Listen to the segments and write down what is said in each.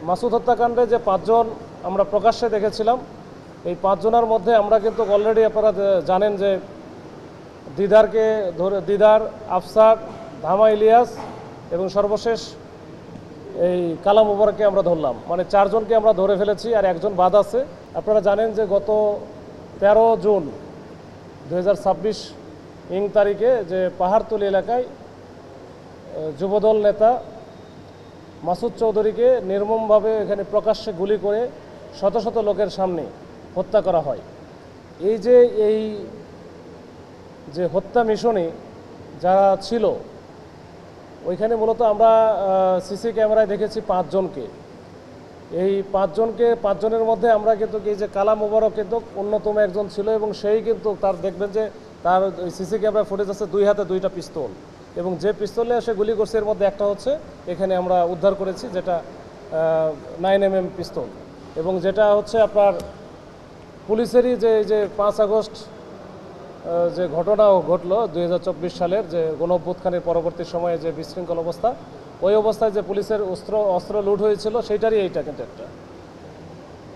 মাসুদ হত্যাকাণ্ডে যে পাঁচজন আমরা প্রকাশ্যে দেখেছিলাম, এই পাঁচজনের মধ্যে আমরা কিন্তু অলরেডি আপনারা জানেন যে দিদার, আফসার, ধামা ইলিয়াস এবং সর্বশেষ এই কালা মুবারককে আমরা ধরলাম। মানে চারজনকে আমরা ধরে ফেলেছি, আর একজন বাদ আছে। আপনারা জানেন যে গত 13 জুন 2026 তারিখে যে পাহাড়তলি এলাকায় যুবদল নেতা মাসুদ চৌধুরীকে নির্মমভাবে এখানে প্রকাশ্যে গুলি করে শত শত লোকের সামনে হত্যা করা হয়। এই যে হত্যা মিশনে যারা ছিল, ওইখানে মূলত আমরা সিসি ক্যামেরায় দেখেছি পাঁচজনকে। এই পাঁচজনের মধ্যে আমরা কিন্তু এই যে কালা মুবারক কিন্তু অন্যতম একজন ছিল, এবং সেই কিন্তু তার দেখবেন যে তার সিসি ক্যামেরা ফুটেজ আছে, দুই হাতে দুইটা পিস্তল, এবং যে পিস্তলে সে গুলি করছে এর মধ্যে একটা হচ্ছে এখানে আমরা উদ্ধার করেছি, যেটা 9mm পিস্তল, এবং যেটা হচ্ছে আপনার পুলিশেরই যে 5 আগস্ট যে ঘটনা ঘটলো 2024 সালের যে গণঅভ্যুত্থানের পরবর্তী সময়ে যে বিশৃঙ্খল অবস্থা, ওই অবস্থায় যে পুলিশের অস্ত্র লুট হয়েছিল সেইটারই এইটা কিন্তু একটা।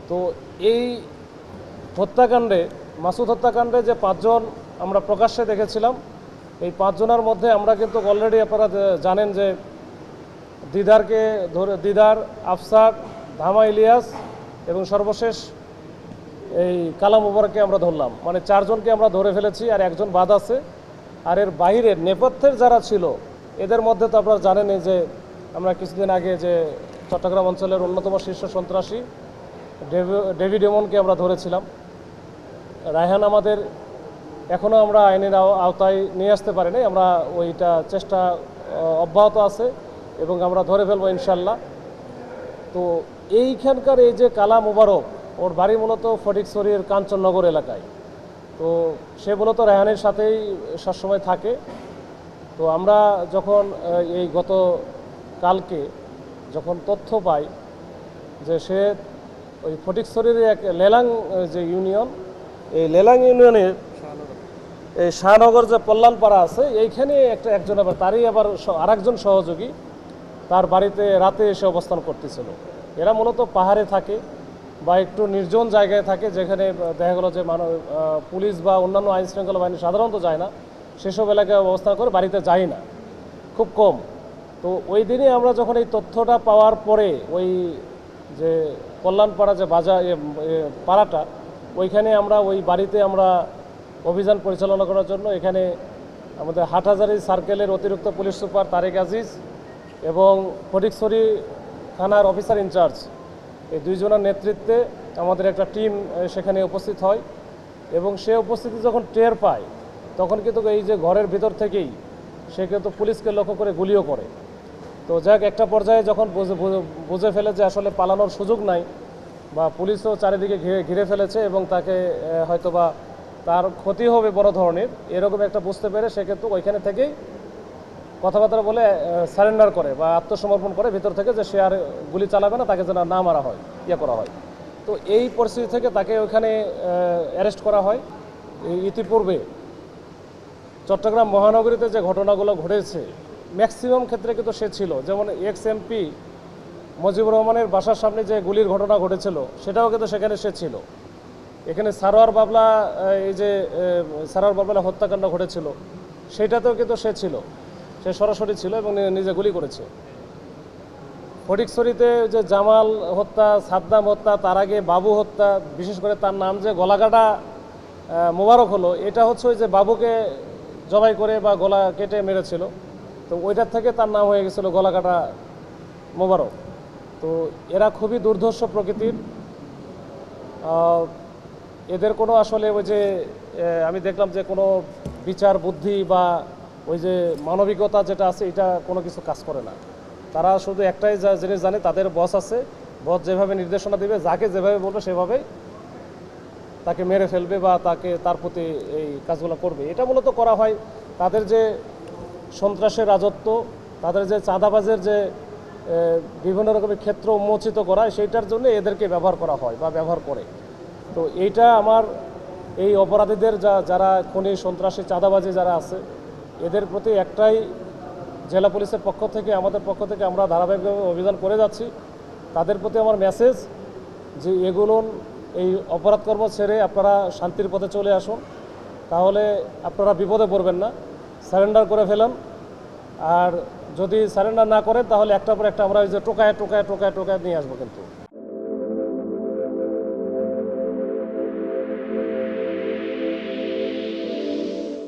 তো এই হত্যাকাণ্ডে, মাসুদ হত্যাকাণ্ডে যে পাঁচজন আমরা প্রকাশ্যে দেখেছিলাম, এই পাঁচজনের মধ্যে আমরা কিন্তু অলরেডি আপনারা জানেন যে দিদার, আফসার, ধামা ইলিয়াস এবং সর্বশেষ এই কালা মুবারককে আমরা ধরলাম। মানে চারজনকে আমরা ধরে ফেলেছি, আর একজন বাদ আছে। আর এর বাইরের নেপথ্যের যারা ছিল এদের মধ্যে তো আপনারা জানেনই যে আমরা কিছুদিন আগে যে চট্টগ্রাম অঞ্চলের অন্যতম শীর্ষ সন্ত্রাসী ডেভিড এমনকে আমরা ধরেছিলাম। রায়হান আমাদের এখনও আমরা আইনের আওতায় নিয়ে আসতে পারিনি, আমরা ওইটা চেষ্টা অব্যাহত আছে এবং আমরা ধরে ফেলবো ইনশাল্লাহ। তো এইখানকার এই যে কালা মুবারক, ওর বাড়ি মূলত ফটিকছড়ির কাঞ্চননগর এলাকায়। তো সে মূলত রায়হানের সাথেই সবসময় থাকে। তো আমরা যখন এই গত কালকে যখন তথ্য পাই যে সে ওই ফটিকছড়ির এক লেলাং যে ইউনিয়ন, এই লেলাং ইউনিয়নের এই শাহনগর যে কল্যাণপাড়া আছে, এইখানে একজন আবার তারই আবার আরেকজন সহযোগী তার বাড়িতে রাতে এসে অবস্থান করতেছিল। এরা মূলত পাহাড়ে থাকে বা একটু নির্জন জায়গায় থাকে, যেখানে দেখা গেলো যে পুলিশ বা অন্যান্য আইন শৃঙ্খলা বাহিনী সাধারণত যায় না, সেসব এলাকায় অবস্থান করে, বাড়িতে যায় না, খুব কম। তো ওই দিনই আমরা যখন এই তথ্যটা পাওয়ার পরে ওই যে কল্যাণপাড়া যে পাড়াটা, ওইখানে আমরা ওই বাড়িতে আমরা অভিযান পরিচালনা করার জন্য এখানে আমাদের হাটহাজারী সার্কেলের অতিরিক্ত পুলিশ সুপার তারেক আজিজ এবং ফটিকছড়ি থানার অফিসার ইনচার্জ, এই দুইজনের নেতৃত্বে আমাদের একটা টিম সেখানে উপস্থিত হয়। এবং সে উপস্থিতি যখন টের পায়, তখন কিন্তু এই যে ঘরের ভিতর থেকেই সে কিন্তু পুলিশকে লক্ষ্য করে গুলিও করে। তো যাক, একটা পর্যায়ে যখন বুঝে ফেলে যে আসলে পালানোর সুযোগ নাই, বা পুলিশও চারিদিকে ঘিরে ফেলেছে এবং তাকে হয়তোবা তার ক্ষতি হবে বড় ধরনের, এরকম একটা বুঝতে পেরে সে কিন্তু ওইখানে থেকেই কথাবার্তা বলে সারেন্ডার করে বা আত্মসমর্পণ করে ভিতর থেকে, যে সে আর গুলি চালাবে না, তাকে যেন না মারা হয়, করা হয়। তো এই পরিস্থিতি থেকে তাকে ওইখানে অ্যারেস্ট করা হয়। ইতিপূর্বে চট্টগ্রাম মহানগরীতে যে ঘটনাগুলো ঘটেছে, ম্যাক্সিমাম ক্ষেত্রে কিন্তু সে ছিল। যেমন এক্স-MP মুজিবুর রহমানের বাসার সামনে যে গুলির ঘটনা ঘটেছিল, সেটাও কিন্তু সেখানে সে ছিল। এখানে সারোয়ার বাবলা, এই যে সারোয়ার বাবলা হত্যাকাণ্ড ঘটেছিল, সেটাতেও কিন্তু সে ছিল, সে সরাসরি ছিল এবং নিজে গুলি করেছে। ফটিকছড়িতে যে জামাল হত্যা, সাদ্দাম হত্যা, তার আগে বাবু হত্যা, বিশেষ করে তার নাম যে গলাকাটা মোবারক হলো, এটা হচ্ছে ওই যে বাবুকে জবাই করে বা গলা কেটে মেরেছিল, তো ওইটার থেকে তার নাম হয়ে গেছিলো গলাকাটা মোবারক। তো এরা খুবই দুর্ধর্ষ প্রকৃতির। এদের কোনো আসলে ওই যে আমি দেখলাম যে কোনো বিচার বুদ্ধি বা ওই যে মানবিকতা যেটা আছে, এটা কোনো কিছু কাজ করে না। তারা শুধু একটাই জিনিস জানে, তাদের বস আছে, বস যেভাবে নির্দেশনা দেবে, যাকে যেভাবে বলবে সেভাবেই তাকে মেরে ফেলবে বা তার প্রতি এই কাজগুলো করবে। এটা মূলত করা হয় তাদের যে সন্ত্রাসের রাজত্ব, তাদের যে চাঁদাবাজের যে বিভিন্ন রকমের ক্ষেত্র উন্মোচিত করা, সেইটার জন্য এদেরকে ব্যবহার করা হয় বা ব্যবহার করে। তো এইটা আমার এই অপরাধীদের যারা খুনি, সন্ত্রাসী, চাঁদাবাজি যারা আছে, এদের প্রতি একটাই জেলা পুলিশের পক্ষ থেকে, আমাদের পক্ষ থেকে আমরা ধারাবাহিকভাবে অভিযান করে যাচ্ছি তাদের প্রতি আমার মেসেজ যে এগুলো এই অপরাধকর্ম ছেড়ে আপনারা শান্তির পথে চলে আসুন, তাহলে আপনারা বিপদে পড়বেন না। সারেন্ডার করে ফেলেন, আর যদি সারেন্ডার না করেন তাহলে একটার পর একটা আমরা ওই যে টোকায় টোকায় টোকায় টোকায় নিয়ে আসবো কিন্তু।